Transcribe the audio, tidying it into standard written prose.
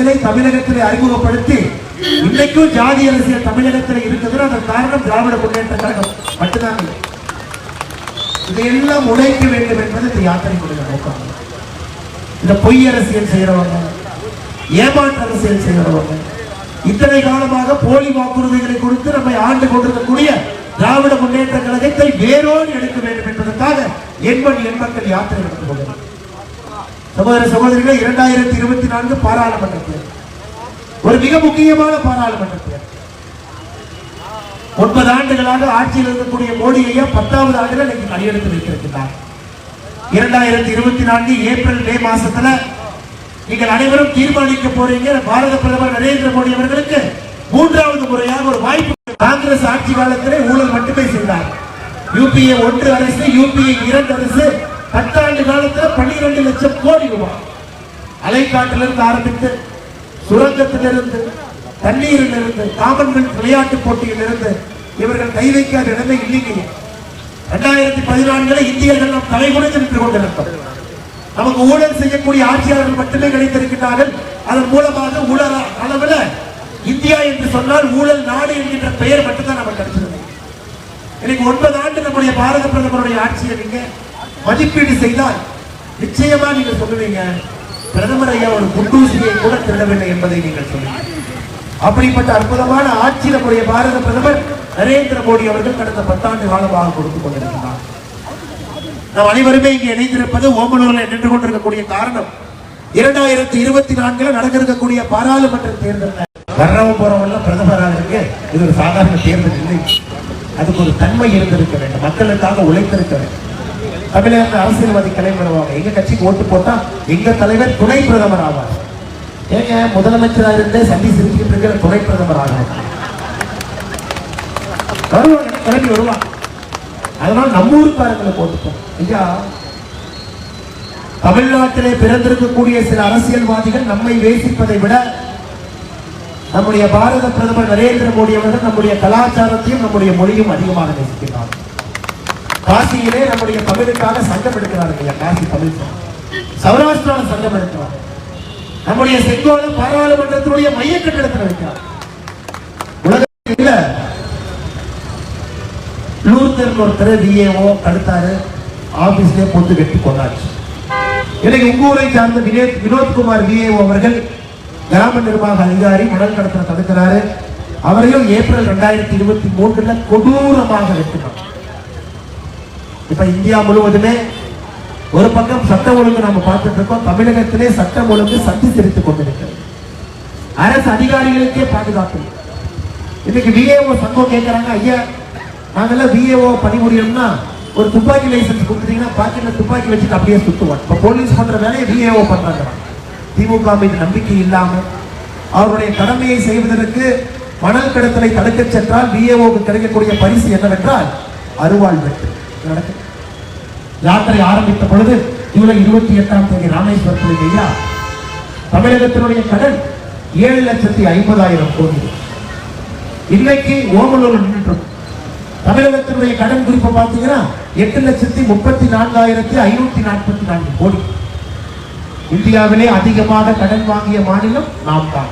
அரசியலை தமிழகத்திலே அறிமுகப்படுத்தி இன்னைக்கும் ஜாதி அரசியல் தமிழகத்தில் இருக்குதுன்னு அதன் காரணம் திராவிட முன்னேற்ற கழகம் மட்டும்தான். இதையெல்லாம் உழைக்க வேண்டும் என்பது இந்த யாத்திரைக்குரிய நோக்கம். இந்த பொய் அரசியல் செய்யறவங்க, ஏமாற்று அரசியல் செய்யறவங்க, இத்தனை காலமாக போலி வாக்குறுதிகளை கொடுத்து நம்மை ஆண்டு கொண்டிருக்கக்கூடிய திராவிட முன்னேற்ற கழகத்தை வேரோடு எடுக்க வேண்டும் என்பதற்காக எண் மக்கள் யாத்திரை நடந்து கொண்டிருக்கிறது. சகோதர சகோதரிகளை 2024 பாராளுமன்ற தேர்தல் ஒரு மிக முக்கியமான பாராளுமன்ற தேர்தல். 9 ஆண்டுகளாக ஆட்சியில் இருக்கக்கூடிய மோடி ஐயா 10வது ஆண்டுகள் இன்னைக்கு கையெழுத்து வைத்திருக்கிறார். 2024 ஏப்ரல் மே மாசத்துல நீங்கள் அனைவரும் தீர்மானிக்க போறீங்க. பாரத பிரதமர் நரேந்திர மோடி அவர்களுக்கு 3வது முறையாக ஒரு வாய்ப்பு. காங்கிரஸ் ஆட்சி காலத்திலே ஊழல் மட்டுமே செய்தார். யூபிஏ 1 அரசு, யூபிஏ 2 அரசு 10 ஆண்டு காலத்தில் 12 லட்சம் கோடி ரூபாய் அலைக்காட்டிலிருந்து ஆரம்பித்து சுரங்கத்திலிருந்து தண்ணீரிலிருந்து காமன்வெல்த் விளையாட்டு போட்டியிலிருந்து இவர்கள் கை வைக்காத இடமே இல்லைங்க. 2014 இந்தியர்கள் நாம் தலைகுனிந்து நின்று கொண்டிருந்தோம். நமக்கு ஊழல் செய்யக்கூடிய ஆட்சியாளர்கள் மட்டுமே கிடைத்திருக்கிறார்கள். அதன் மூலமாக ஊழல் அளவில் இந்தியா என்று சொன்னால் ஊழல் நாடு என்கின்ற பெயர் மட்டும்தான் நமக்கு கிடைச்சிருந்தது. இன்னைக்கு 9 ஆண்டு நம்முடைய பாரத பிரதமருடைய ஆட்சியை நீங்க மதிப்பீடு செய்தால் நிச்சயமா நீங்க சொல்லுவீங்க, பிரதமர் ஐயா ஒரு குண்டூசியை கூட திருடவில்லை என்பதை நீங்கள் சொல்லுவீங்க. அப்படிப்பட்ட அற்புதமான ஆட்சி நம்முடைய பாரத பிரதமர் நரேந்திர மோடி அவர்கள் கடந்த 10 ஆண்டு காலமாக கொடுத்துக் கொண்டிருக்கிறார். நாம் அனைவருமே இங்கே இணைந்திருப்பது ஓமலூரில் நின்று கொண்டிருக்கக்கூடிய காரணம் 2024 நடக்க இருக்கக்கூடிய பாராளுமன்ற தேர்தல். வர்றவங்க போறவங்க பிரதமராக இருக்கு. இது ஒரு சாதாரண தேர்தல் இல்லை. அதுக்கு ஒரு தன்மை இருந்திருக்க வேண்டும். மக்களுக்காக உழைத்திருக்க வேண்டும். தமிழக அரசியல்வாதி தலைவர் எங்க கட்சிக்கு ஓட்டு போட்டா எங்க தலைவர் துணை பிரதமர் ஆவார். ஏங்க முதலமைச்சராக இருந்தே சந்தி சிரிச்சுட்டு இருக்கிற துணை பிரதமர் ஆகும் கிளம்பி வருவாங்க. அதனால நம்ம ஊருக்காரங்களை போட்டுப்போம். ஐயா, தமிழ்நாட்டிலே பிறந்திருக்கக்கூடிய சில அரசியல்வாதிகள் நம்மை நேசிப்பதை விட நம்முடைய பாரத பிரதமர் நரேந்திர மோடி அவர்கள் நம்முடைய கலாச்சாரத்தையும் நம்முடைய மொழியும் அதிகமாக நேசிக்கிறார். காசியிலே நம்முடைய தமிழுக்காக சங்கம் எடுக்கிறார்கள். காசி தமிழ் சௌராஷ்டிரால சங்கம் எடுக்கிறார். நம்முடைய செங்கோல பாராளுமன்றத்தினுடைய மைய கட்டிடத்தில் வைக்கிறார். உலகத்தில் லூர்தர் ஒருத்தர் விஏஓ தடுத்தாரு, ஆபீஸ்ல போட்டு வெட்டி கொண்டாச்சு. இன்னைக்கு உங்க ஊரை சார்ந்த வினோத்குமார் விஏஓ அவர்கள் கிராம நிர்வாக அதிகாரி மணல் கடத்தலை தடுக்கிறாரு. அவரையும் ஏப்ரல் 2023 கொடூரமாக வெட்டினார். இப்ப இந்தியா முழுவதுமே ஒரு பக்கம் சட்ட ஒழுங்கு நாம பார்த்துட்டு இருக்கோம். தமிழகத்திலே சட்டம் ஒழுங்கு சந்தி சிரித்துக் கொண்டிருக்கிறது. அரசு அதிகாரிகளுக்கே பாதுகாப்பு. இன்னைக்கு விஏஓ சங்கம் கேட்கிறாங்க, ஐயா நாங்கெல்லாம் விஏஓ பணிபுரியணும்னா ஒரு துப்பாக்கி லைசன்ஸ் கொடுத்துட்டீங்கன்னா பாக்கெட்ல துப்பாக்கி வச்சுட்டு அப்படியே சுத்துவாங்க. இப்ப போலீஸ் பண்ற வேலையை விஏஓ பண்றாங்க. திமுக மீது நம்பிக்கை இல்லாமல் அவருடைய கடமையை செய்வதற்கு மணல் கடத்தலை தடுக்க சென்றால் விஏஓக்கு கிடைக்கக்கூடிய பரிசு என்னவென்றால் அருவாள் வெட்டு நடக்கும். யாத்திரை ஆரம்பித்த பொழுது ஜூலை 28ஆம் தேதி ராமேஸ்வரத்தில் ஐயா தமிழகத்தினுடைய கடன் 7,50,000 கோடி. இன்னைக்கு ஓமலூர் நின்றும் தமிழகத்தினுடைய கடன் குறிப்பை பார்த்தீங்கன்னா 8,34,544 கோடி. இந்தியாவிலே அதிகமாக கடன் வாங்கிய மாநிலம் நாம் தான்.